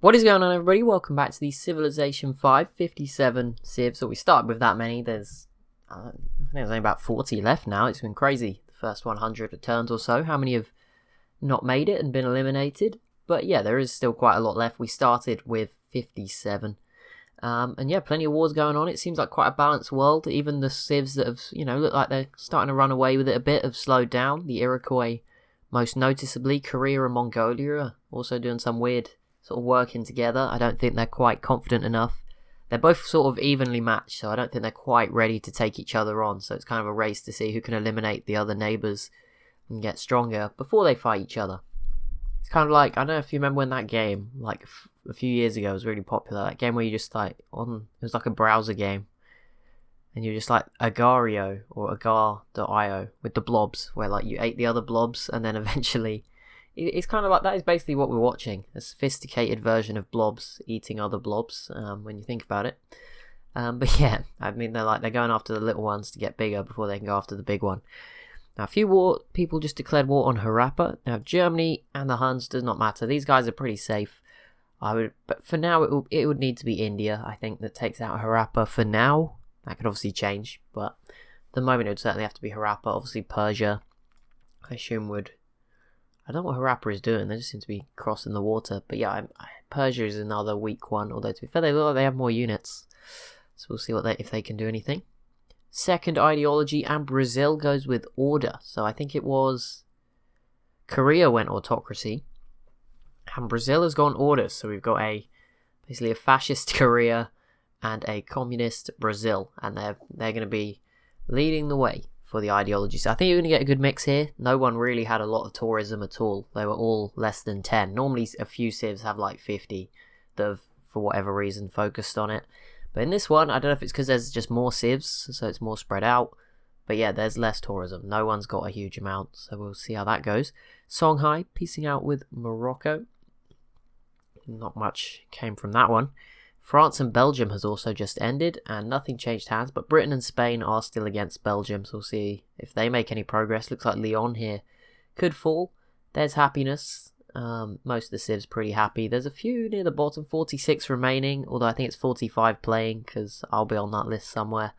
What is going on, everybody? Welcome back to the Civilization 5 57 Civs. So we started with that many. I think there's only about 40 left now. It's been crazy. The first 100 returns or so. How many have not made it and been eliminated? But yeah, there is still quite a lot left. We started with 57. And yeah, plenty of wars going on. It seems like quite a balanced world. Even the Civs that have, look like they're starting to run away with it a bit have slowed down. The Iroquois, most noticeably, Korea and Mongolia are also doing some weird sort of working together. I don't think they're quite confident enough. They're both sort of evenly matched, so I don't think they're quite ready to take each other on. So it's kind of a race to see who can eliminate the other neighbours and get stronger before they fight each other. It's kind of like, I don't know if you remember when that game, like a few years ago, was really popular. That game where you just it was like a browser game. And you're just like Agario or Agar.io with the blobs, where like you ate the other blobs and then eventually... It's kind of like, that is basically what we're watching. A sophisticated version of blobs eating other blobs, when you think about it. But yeah, I mean, they're going after the little ones to get bigger before they can go after the big one. Now, a few people just declared war on Europa. Now, Germany and the Huns does not matter. These guys are pretty safe. But for now, it would need to be India, I think, that takes out Europa for now. That could obviously change, but at the moment it would certainly have to be Harappa. Obviously Persia, I assume would... I don't know what Harappa is doing, they just seem to be crossing the water. But yeah, Persia is another weak one, although to be fair, they look like they have more units. So we'll see if they can do anything. Second ideology, and Brazil goes with order. So I think it was Korea went autocracy, and Brazil has gone order. So we've got basically a fascist Korea and a communist Brazil, and they're going to be leading the way for the ideology. So I think you're going to get a good mix here. No one really had a lot of tourism at all. They were all less than 10. Normally a few civs have like 50 that have, for whatever reason, focused on it. But in this one, I don't know if it's because there's just more civs, so it's more spread out. But yeah, there's less tourism. No one's got a huge amount, so we'll see how that goes. Songhai piecing out with Morocco. Not much came from that one. France and Belgium has also just ended, and nothing changed hands, but Britain and Spain are still against Belgium, so we'll see if they make any progress. Looks like Lyon here could fall. There's happiness. Most of the civs pretty happy. There's a few near the bottom, 46 remaining, although I think it's 45 playing, because I'll be on that list somewhere,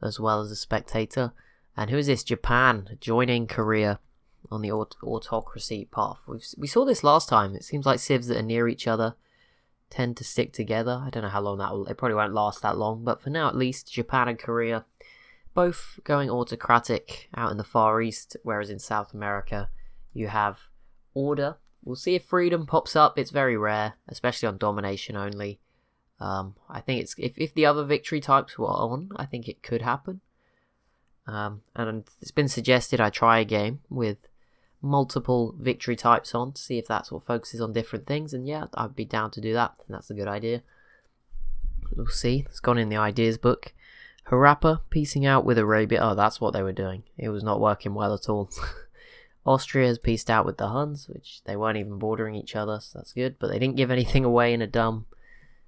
as well as a spectator. And who is this? Japan joining Korea on the autocracy path. We saw this last time. It seems like civs that are near each other tend to stick together. I don't know how long it probably won't last that long, but for now at least, Japan and Korea both going autocratic out in the Far East, whereas in South America you have order. We'll see if freedom pops up. It's very rare, especially on domination only. I think it's if the other victory types were on, I think it could happen. And it's been suggested I try a game with multiple victory types on to see if that sort of focuses on different things, and yeah, I'd be down to do that. I think that's a good idea. We'll see. It's gone in the ideas book. Harappa piecing out with Arabia. Oh, that's what they were doing. It was not working well at all. Austria has pieced out with the Huns, which they weren't even bordering each other, so that's good, but they didn't give anything away in a dumb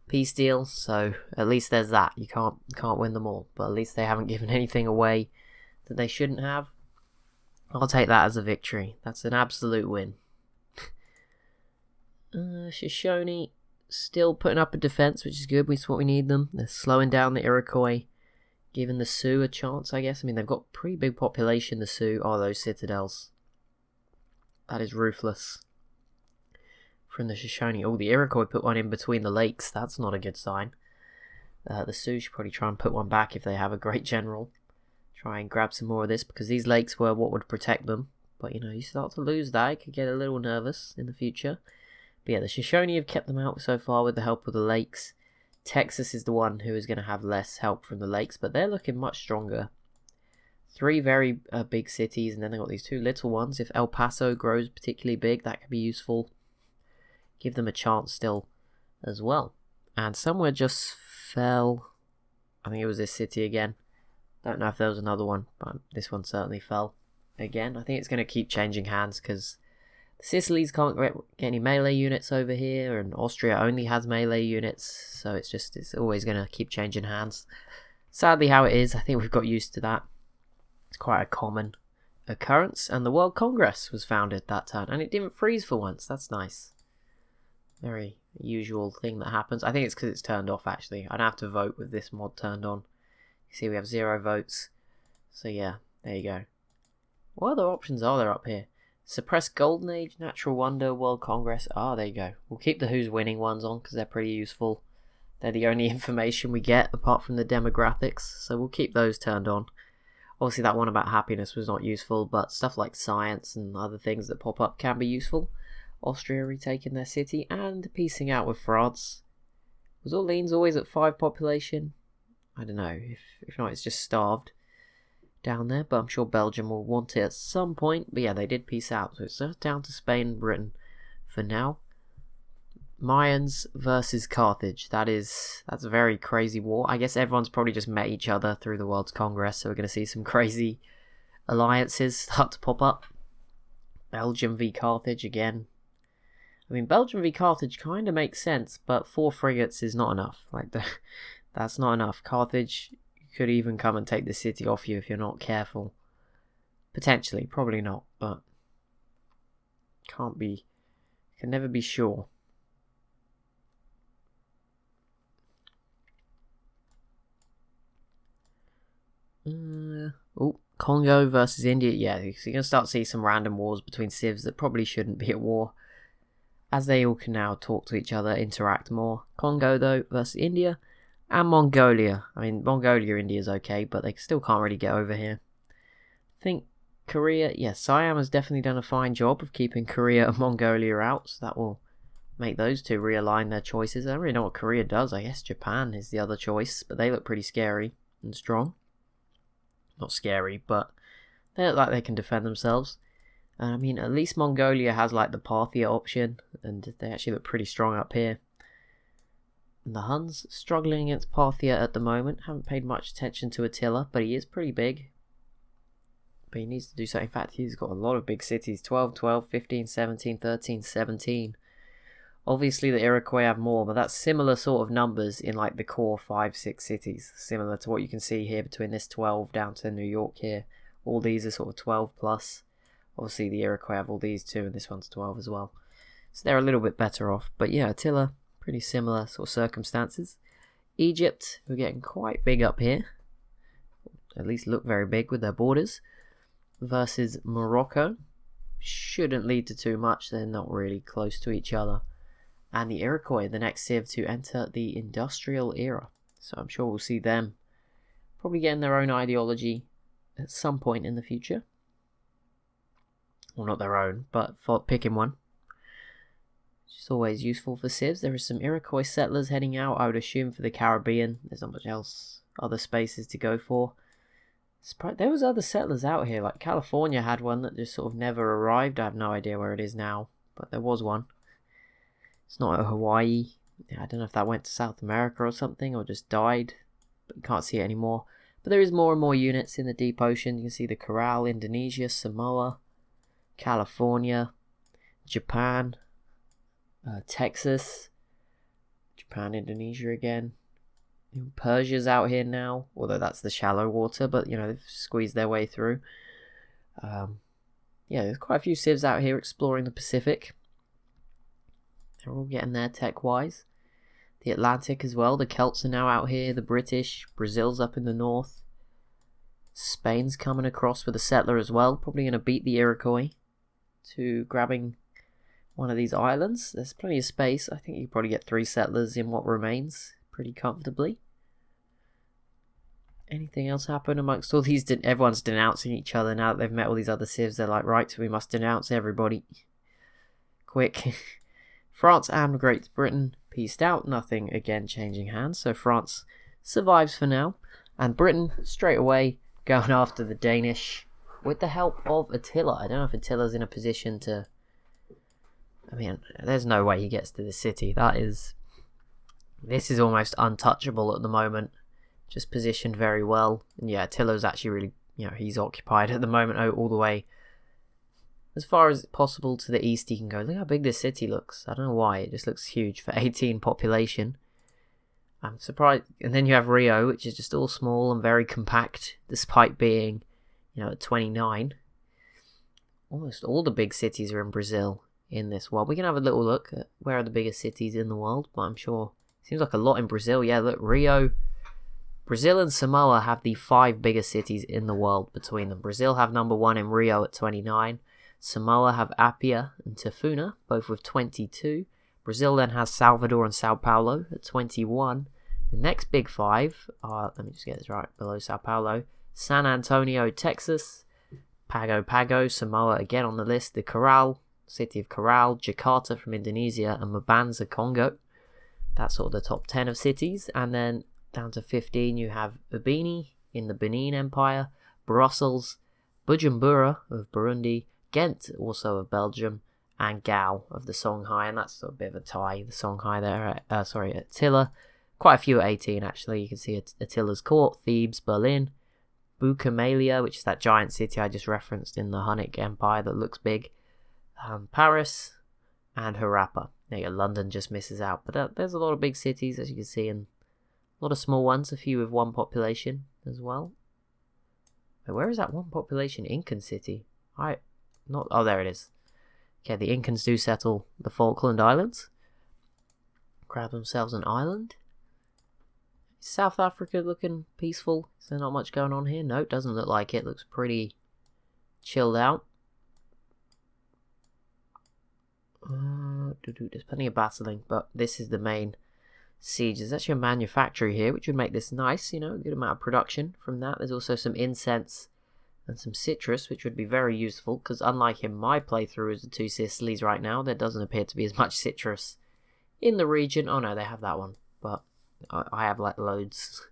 peace deal, so at least there's that. You can't win them all, but at least they haven't given anything away that they shouldn't have. I'll take that as a victory. That's an absolute win. Shoshone still putting up a defense, which is good. It's what we need them. They're slowing down the Iroquois, giving the Sioux a chance, I guess. I mean, they've got pretty big population, the Sioux. Oh, those citadels. That is ruthless. From the Shoshone. Oh, the Iroquois put one in between the lakes. That's not a good sign. The Sioux should probably try and put one back if they have a great general. Try and grab some more of this, because these lakes were what would protect them. But, you start to lose that. It could get a little nervous in the future. But yeah, the Shoshone have kept them out so far with the help of the lakes. Texas is the one who is going to have less help from the lakes, but they're looking much stronger. 3 very big cities, and then they've got these 2 little ones. If El Paso grows particularly big, that could be useful. Give them a chance still as well. And somewhere just fell. I think it was this city again. Don't know if there was another one, but this one certainly fell again. I think it's going to keep changing hands because the Sicilies can't get any melee units over here, and Austria only has melee units, so it's always going to keep changing hands. Sadly how it is, I think we've got used to that. It's quite a common occurrence, and the World Congress was founded that time, and it didn't freeze for once. That's nice. Very usual thing that happens. I think it's because it's turned off, actually. I don't have to vote with this mod turned on. You see we have 0 votes. So yeah, there you go. What other options are there up here? Suppress Golden Age, Natural Wonder, World Congress. There you go. We'll keep the who's winning ones on because they're pretty useful. They're the only information we get apart from the demographics. So we'll keep those turned on. Obviously that one about happiness was not useful, but stuff like science and other things that pop up can be useful. Austria retaking their city and piecing out with France. Was Orleans always at 5 population? I don't know. If not, it's just starved down there, but I'm sure Belgium will want it at some point. But yeah, they did piece out, so it's down to Spain and Britain for now. Mayans versus Carthage. That's a very crazy war. I guess everyone's probably just met each other through the World's Congress, so we're going to see some crazy alliances start to pop up. Belgium v Carthage again. I mean, Belgium v Carthage kind of makes sense, but 4 frigates is not enough. That's not enough. Carthage could even come and take the city off you if you're not careful. Potentially, probably not, but can never be sure. Congo versus India. Yeah, you're going to start to see some random wars between civs that probably shouldn't be at war, as they all can now talk to each other, interact more. Congo, though, versus India. And Mongolia. I mean, Mongolia, India's okay, but they still can't really get over here. I think Korea, Siam has definitely done a fine job of keeping Korea and Mongolia out, so that will make those two realign their choices. I don't really know what Korea does. I guess Japan is the other choice, but they look pretty scary and strong. Not scary, but they look like they can defend themselves. I mean, at least Mongolia has like the Parthia option, and they actually look pretty strong up here. And the Huns struggling against Parthia at the moment. Haven't paid much attention to Attila, but he is pretty big. But he needs to do something. In fact, he's got a lot of big cities. 12, 12, 15, 17, 13, 17. Obviously, the Iroquois have more, but that's similar sort of numbers in like the core 5, 6 cities. Similar to what you can see here between this 12 down to New York here. All these are sort of 12 plus. Obviously, the Iroquois have all these too, and this one's 12 as well. So they're a little bit better off. But yeah, Attila, pretty similar sort of circumstances. Egypt, we're getting quite big up here. At least look very big with their borders. Versus Morocco. Shouldn't lead to too much. They're not really close to each other. And the Iroquois, the next civ to enter the industrial era. So I'm sure we'll see them probably getting their own ideology at some point in the future. Well, not their own, but for picking one. Which is always useful for civs. There are some Iroquois settlers heading out, I would assume, for the Caribbean. There's not much else, other spaces to go for. There was other settlers out here, like California had one that just sort of never arrived. I have no idea where it is now, but there was one. It's not at Hawaii. I don't know if that went to South America or something, or just died, but you can't see it anymore. But there is more and more units in the deep ocean. You can see the Corral, Indonesia, Samoa, California, Japan, Texas, Japan, Indonesia again. Persia's out here now, although that's the shallow water, but they've squeezed their way through. There's quite a few civs out here exploring the Pacific. They're all getting there tech-wise. The Atlantic as well. The Celts are now out here. The British. Brazil's up in the north. Spain's coming across with a settler as well. Probably going to beat the Iroquois to grabbing one of these islands. There's plenty of space. I think you probably get 3 settlers in what remains pretty comfortably. Anything else happen amongst all these? Everyone's denouncing each other now that they've met all these other civs. They're like, right, we must denounce everybody. Quick. France and Great Britain pieced out. Nothing again changing hands. So France survives for now. And Britain straight away going after the Danish with the help of Attila. I don't know if Attila's in a position to... I mean, there's no way he gets to the city. This is almost untouchable at the moment. Just positioned very well. And yeah, Attila's actually really, he's occupied at the moment all the way as far as possible to the east he can go. Look how big this city looks. I don't know why. It just looks huge for 18 population. I'm surprised. And then you have Rio, which is just all small and very compact, despite being, at 29. Almost all the big cities are in Brazil. in this world. We can have a little look at where are the biggest cities in the world, but I'm sure seems like a lot in Brazil. Yeah, look, Rio, Brazil and Samoa have the 5 biggest cities in the world between them. Brazil have number 1 in Rio at 29. Samoa have Apia and Tafuna, both with 22. Brazil then has Salvador and Sao Paulo at 21. The next big 5 are, let me just get this right, below Sao Paulo, San Antonio, Texas, Pago, Samoa again on the list, the city of Corral, Jakarta from Indonesia, and Mbanza, Congo. That's sort of the top 10 of cities. And then down to 15 you have Ubini in the Benin Empire, Brussels, Bujumbura of Burundi, Ghent also of Belgium, and Gao of the Songhai, and that's a bit of a tie, the Songhai there, Attila. Quite a few at 18 actually. You can see Attila's court, Thebes, Berlin, Boucamalia, which is that giant city I just referenced in the Hunnic Empire that looks big, Paris, and Harappa. There you go, London just misses out. But there's a lot of big cities, as you can see, and a lot of small ones, a few with 1 population as well. Wait, where is that 1 population? Incan city? Oh, there it is. Okay, the Incans do settle the Falkland Islands. Grab themselves an island. South Africa looking peaceful. Is there not much going on here? No, it doesn't look like it. Looks pretty chilled out. There's plenty of battling, but this is the main siege. There's actually a manufactory here, which would make this nice, a good amount of production from that. There's also some incense and some citrus, which would be very useful, because unlike in my playthrough as the 2 Sicilies right now, there doesn't appear to be as much citrus in the region. Oh no, they have that one, but I have like loads.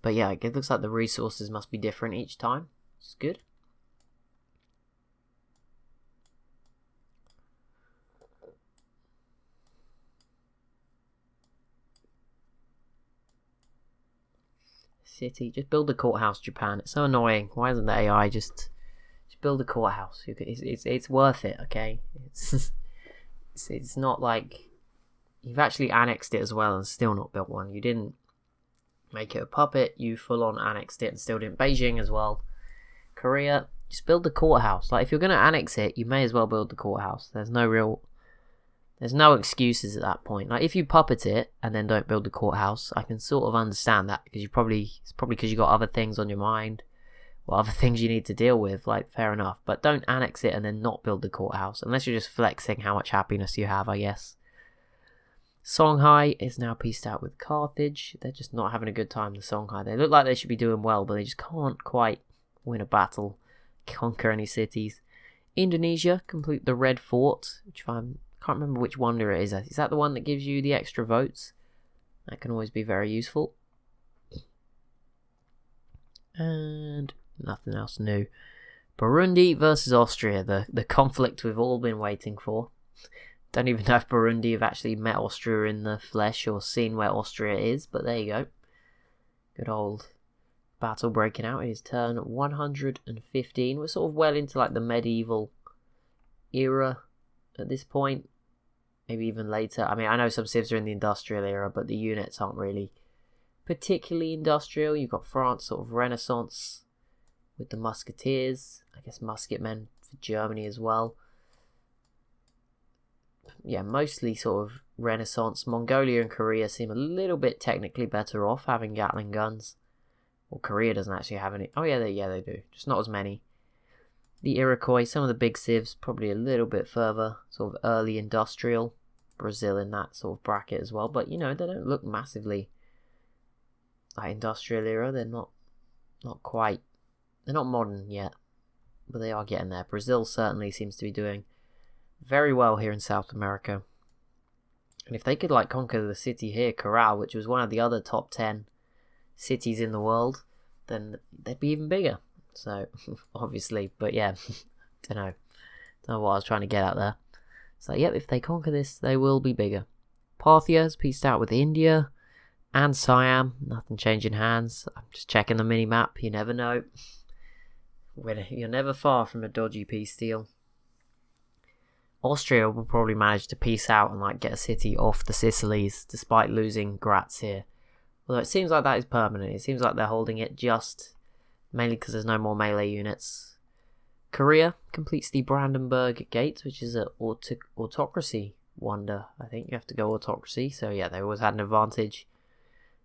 But yeah, it looks like the resources must be different each time, which is good. City, just build a courthouse, Japan. It's so annoying. Why isn't the AI just build a courthouse? It's worth it, okay? It's not like you've actually annexed it as well and still not built one. You didn't make it a puppet. You full on annexed it and still didn't. Beijing as well. Korea, just build the courthouse. Like if you're gonna annex it, you may as well build the courthouse. There's no excuses at that point. Like if you puppet it and then don't build the courthouse, I can sort of understand that, because it's probably because you got other things on your mind or other things you need to deal with. Like fair enough, but don't annex it and then not build the courthouse unless you're just flexing how much happiness you have, I guess. Songhai is now pieced out with Carthage. They're just not having a good time, the Songhai. They look like they should be doing well, but they just can't quite win a battle, conquer any cities. Indonesia complete the Red Fort, which can't remember which wonder it is. Is that the one that gives you the extra votes? That can always be very useful. And nothing else new. Burundi versus Austria, the conflict we've all been waiting for. Don't even know if Burundi have actually met Austria in the flesh or seen where Austria is, but there you go. Good old battle breaking out. It is turn 115. We're sort of well into like the medieval era at this point. Maybe even later. I mean, I know some civs are in the industrial era, but the units aren't really particularly industrial. You've got France sort of Renaissance with the musketeers. I guess musketmen for Germany as well. Yeah, mostly sort of Renaissance. Mongolia and Korea seem a little bit technically better off having Gatling guns. Well, Korea doesn't actually have any. Oh yeah, they do. Just not as many. The Iroquois, some of the big civs, probably a little bit further, sort of early industrial. Brazil in that sort of bracket as well. But, they don't look massively like industrial era. They're not quite. They're not modern yet. But they are getting there. Brazil certainly seems to be doing very well here in South America. And if they could, conquer the city here, Corral, which was one of the other top 10 cities in the world, then they'd be even bigger. So, obviously, but yeah, don't know what I was trying to get at there. So, yep, if they conquer this, they will be bigger. Parthia has pieced out with India and Siam. Nothing changing hands. I'm just checking the mini-map. You never know. You're never far from a dodgy peace deal. Austria will probably manage to peace out and get a city off the Sicilies, despite losing Graz here. Although it seems like that is permanent. It seems like they're holding it just mainly because there's no more melee units Korea completes the Brandenburg Gate, which is an autocracy wonder. I think you have to go autocracy. So yeah, they always had an advantage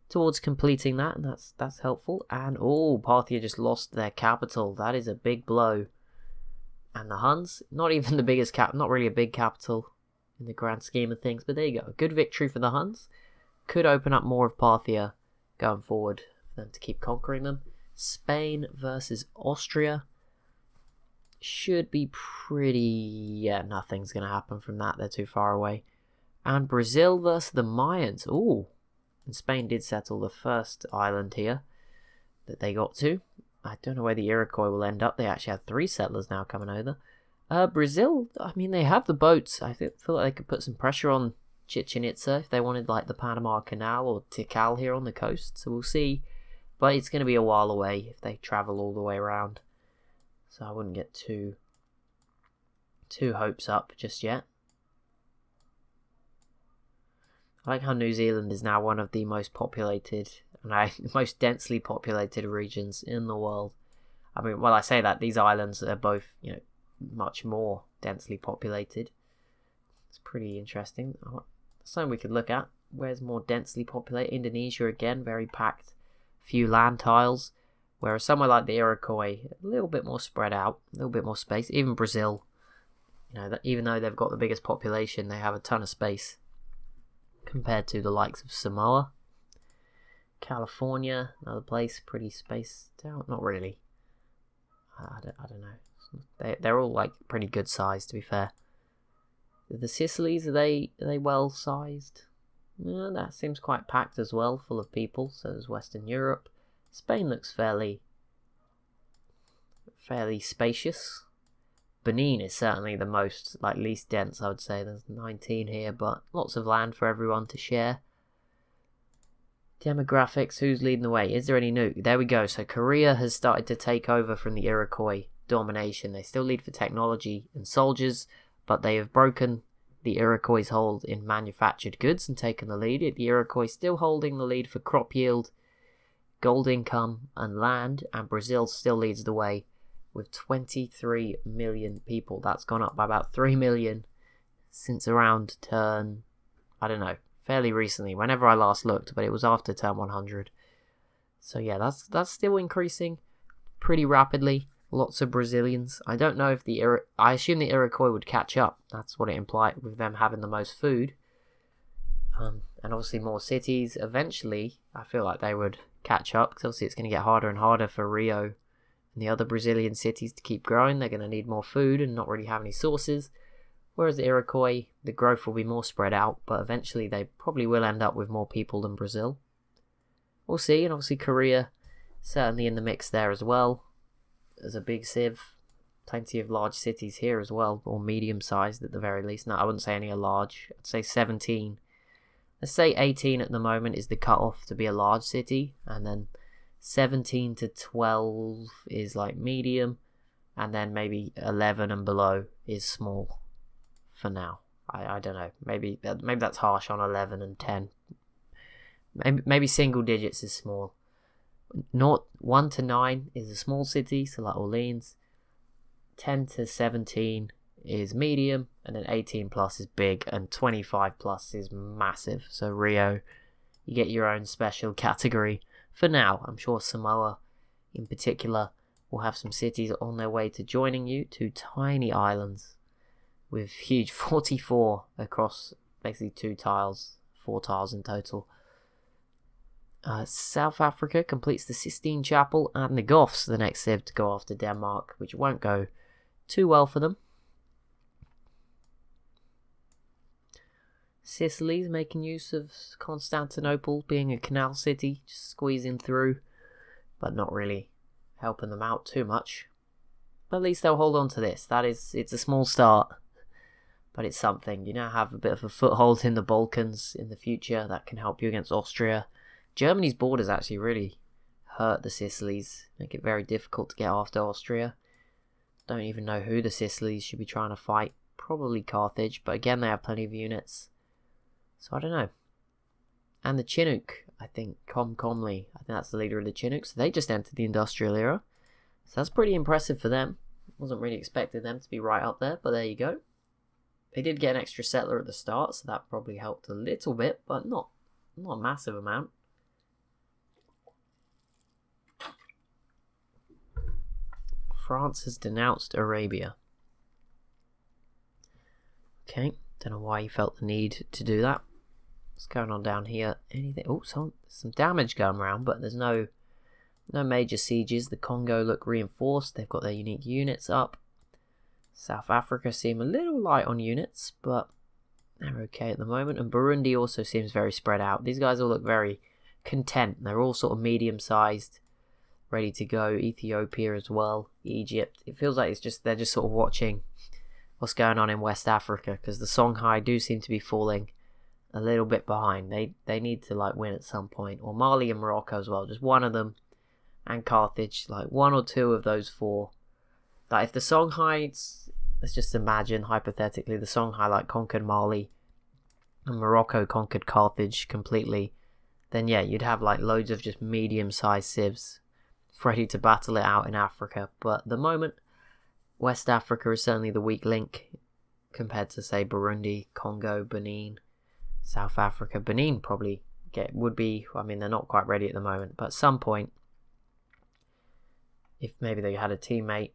towards completing that, and that's helpful. And Parthia just lost their capital. That is a big blow. And the Huns, not even the biggest not really a big capital in the grand scheme of things, but there you go. Good victory for the Huns. Could open up more of Parthia going forward for them to keep conquering them. Spain versus Austria. Should be pretty... yeah, nothing's going to happen from that. They're too far away. And Brazil versus the Mayans. And Spain did settle the first island here that they got to. I don't know where the Iroquois will end up. They actually have 3 settlers now coming over. Brazil, I mean, they have the boats. I feel like they could put some pressure on Chichen Itza if they wanted, like, the Panama Canal or Tikal here on the coast. So we'll see. But it's going to be a while away if they travel all the way around. So I wouldn't get too hopes up just yet. I like how New Zealand is now one of the most populated and most densely populated regions in the world. I mean, well, I say that these islands are both, much more densely populated. It's pretty interesting. Something we could look at. Where's more densely populated? Indonesia again, very packed. Few land tiles. Whereas somewhere like the Iroquois, a little bit more spread out, a little bit more space. Even Brazil, even though they've got the biggest population, they have a ton of space compared to the likes of Samoa. California, another place, pretty spaced out. Not really. I don't know. They're all like pretty good size, to be fair. The Sicilies, are they well sized? Yeah, that seems quite packed as well, full of people. So does Western Europe. Spain looks fairly spacious. Benin is certainly the least dense, I would say. There's 19 here, but lots of land for everyone to share. Demographics, who's leading the way? Is there any new? There we go. So Korea has started to take over from the Iroquois domination. They still lead for technology and soldiers, but they have broken the Iroquois' hold in manufactured goods and taken the lead. The Iroquois still holding the lead for crop yield, gold income and land, and Brazil still leads the way with 23 million people. That's gone up by about 3 million since around turn, I don't know, fairly recently, whenever I last looked, but it was after turn 100. So yeah, that's still increasing pretty rapidly. Lots of Brazilians. I don't know if I assume the Iroquois would catch up. That's what it implied with them having the most food. And obviously more cities. Eventually, I feel like they would catch up, because obviously it's going to get harder and harder for Rio and the other Brazilian cities to keep growing. They're going to need more food and not really have any sources. Whereas the Iroquois, the growth will be more spread out, but eventually they probably will end up with more people than Brazil. We'll see. And obviously Korea, certainly in the mix there as well. There's a big civ. Plenty of large cities here as well, or medium-sized at the very least. No, I wouldn't say any are large. I'd say 17. Let's say 18 at the moment is the cutoff to be a large city, and then 17 to 12 is like medium, and then maybe 11 and below is small for now. I don't know. Maybe that's harsh on 11 and 10. Maybe single digits is small. 1 to 9 is a small city, so like Orleans. 10 to 17 is medium, and then 18 plus is big, and 25 plus is massive. So Rio, you get your own special category for now. I'm sure Samoa in particular will have some cities on their way to joining you. 2 tiny islands with huge 44 across basically 4 tiles in total. South Africa completes the Sistine Chapel, and the Goths, the next civ to go after Denmark, which won't go too well for them. Sicily's making use of Constantinople being a canal city, just squeezing through, but not really helping them out too much. But at least they'll hold on to this. It's a small start, but it's something. Have a bit of a foothold in the Balkans in the future that can help you against Austria. Germany's borders actually really hurt the Sicilies, make it very difficult to get after Austria. Don't even know who the Sicilies should be trying to fight. Probably Carthage, but again they have plenty of units. So I don't know. And the Chinook, I think, Comley, I think that's the leader of the Chinook. So they just entered the industrial era. So that's pretty impressive for them. Wasn't really expecting them to be right up there, but there you go. They did get an extra settler at the start, so that probably helped a little bit, but not a massive amount. France has denounced Arabia. Okay, don't know why he felt the need to do that. What's going on down here? Anything? Oh, some damage going around, but there's no major sieges. The Congo look reinforced. They've got their unique units up. South Africa seem a little light on units, but they're okay at the moment. And Burundi also seems very spread out. These guys all look very content. They're all sort of medium-sized, ready to go. Ethiopia as well. Egypt. It feels like they're just sort of watching what's going on in West Africa, because the Songhai do seem to be falling a little bit behind. They need to like win at some point. Or Mali and Morocco as well. Just one of them. And Carthage. Like one or two of those four. Like if the Songhai, let's just imagine hypothetically, the Songhai like conquered Mali and Morocco conquered Carthage completely, then yeah, you'd have like loads of just medium-sized civs ready to battle it out in Africa. But at the moment, West Africa is certainly the weak link compared to say Burundi, Congo, Benin, South Africa. Benin probably would be, I mean they're not quite ready at the moment, but at some point, if maybe they had a teammate,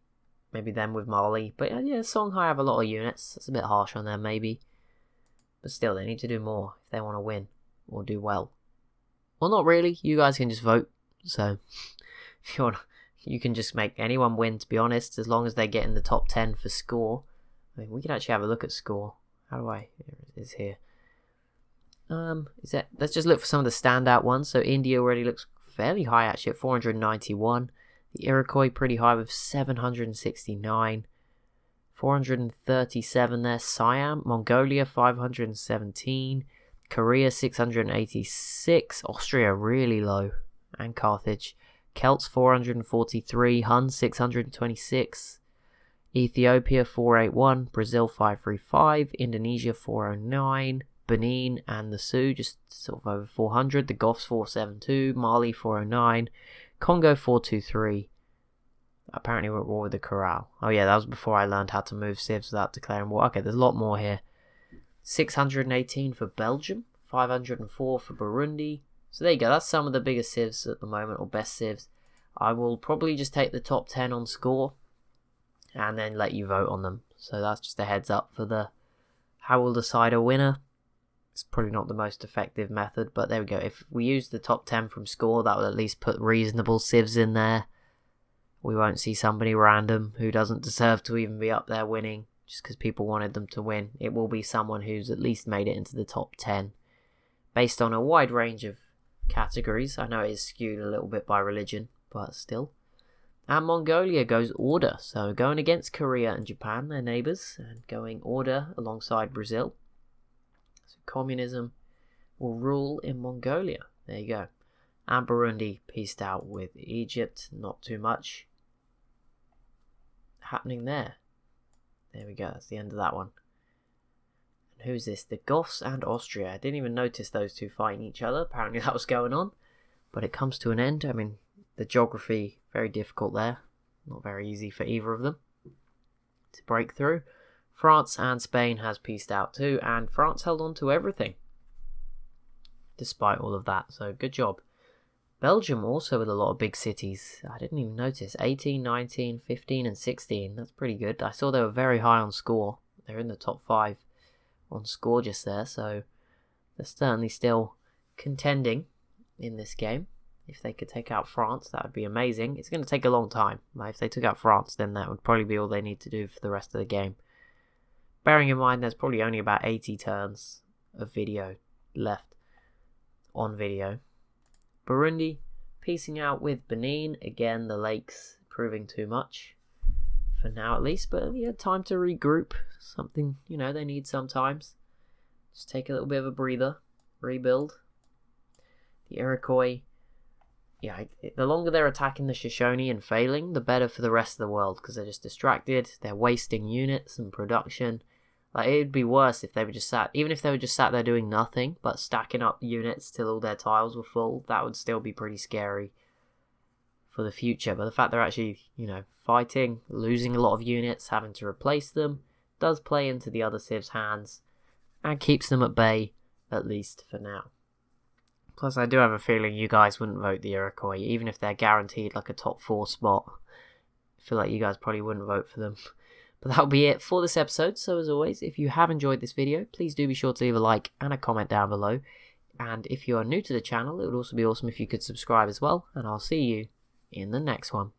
maybe them with Mali. But yeah, Songhai have a lot of units. That's a bit harsh on them, maybe. But still, they need to do more if they want to win or do well. Well, not really. You guys can just vote. So, if you want, you can just make anyone win, to be honest, as long as they get in the top 10 for score. I mean, we can actually have a look at score. How do I? Here it is here. Let's just look for some of the standout ones. So, India already looks fairly high, actually, at 491. The Iroquois pretty high with 769. 437 there. Siam, Mongolia 517. Korea 686. Austria really low. And Carthage. Celts 443. Huns 626. Ethiopia 481. Brazil 535. Indonesia 409. Benin and the Sioux just sort of over 400. The Goths 472. Mali 409. Congo 423. Apparently we're at war with the Corral. Oh yeah, that was before I learned how to move civs without declaring war. Okay, there's a lot more here. 618 for Belgium. 504 for Burundi. So there you go. That's some of the biggest civs at the moment, or best civs. I will probably just take the top 10 on score and then let you vote on them. So that's just a heads up for how we'll decide a winner. It's probably not the most effective method, but there we go. If we use the top 10 from score, that will at least put reasonable civs in there. We won't see somebody random who doesn't deserve to even be up there winning just because people wanted them to win. It will be someone who's at least made it into the top 10 based on a wide range of categories. I know it is skewed a little bit by religion, but still. And Mongolia goes order, so going against Korea and Japan, their neighbours, and going order alongside Brazil. So communism will rule in Mongolia. There you go. And Burundi pieced out with Egypt. Not too much happening there. There we go. That's the end of that one. And who's this? The Goths and Austria. I didn't even notice those two fighting each other. Apparently that was going on. But it comes to an end. I mean, the geography, very difficult there. Not very easy for either of them to break through. France and Spain has pieced out too. And France held on to everything despite all of that. So good job. Belgium also with a lot of big cities. I didn't even notice. 18, 19, 15 and 16. That's pretty good. I saw they were very high on score. They're in the top 5 on score just there. So they're certainly still contending in this game. If they could take out France, that would be amazing. It's going to take a long time. Like if they took out France, then that would probably be all they need to do for the rest of the game. Bearing in mind there's probably only about 80 turns of video left on video. Burundi piecing out with Benin. Again, the lakes proving too much for now at least. But yeah, time to regroup. Something, they need sometimes. Just take a little bit of a breather. Rebuild. The Iroquois. Yeah, the longer they're attacking the Shoshone and failing, the better for the rest of the world. Because they're just distracted. They're wasting units and production. Like, it'd be worse if they were just sat there doing nothing, but stacking up units till all their tiles were full. That would still be pretty scary for the future. But the fact they're actually, fighting, losing a lot of units, having to replace them, does play into the other Civs' hands and keeps them at bay, at least for now. Plus, I do have a feeling you guys wouldn't vote the Iroquois, even if they're guaranteed like a top 4 spot. I feel like you guys probably wouldn't vote for them. But that'll be it for this episode. So as always, if you have enjoyed this video, please do be sure to leave a like and a comment down below. And if you are new to the channel, it would also be awesome if you could subscribe as well. And I'll see you in the next one.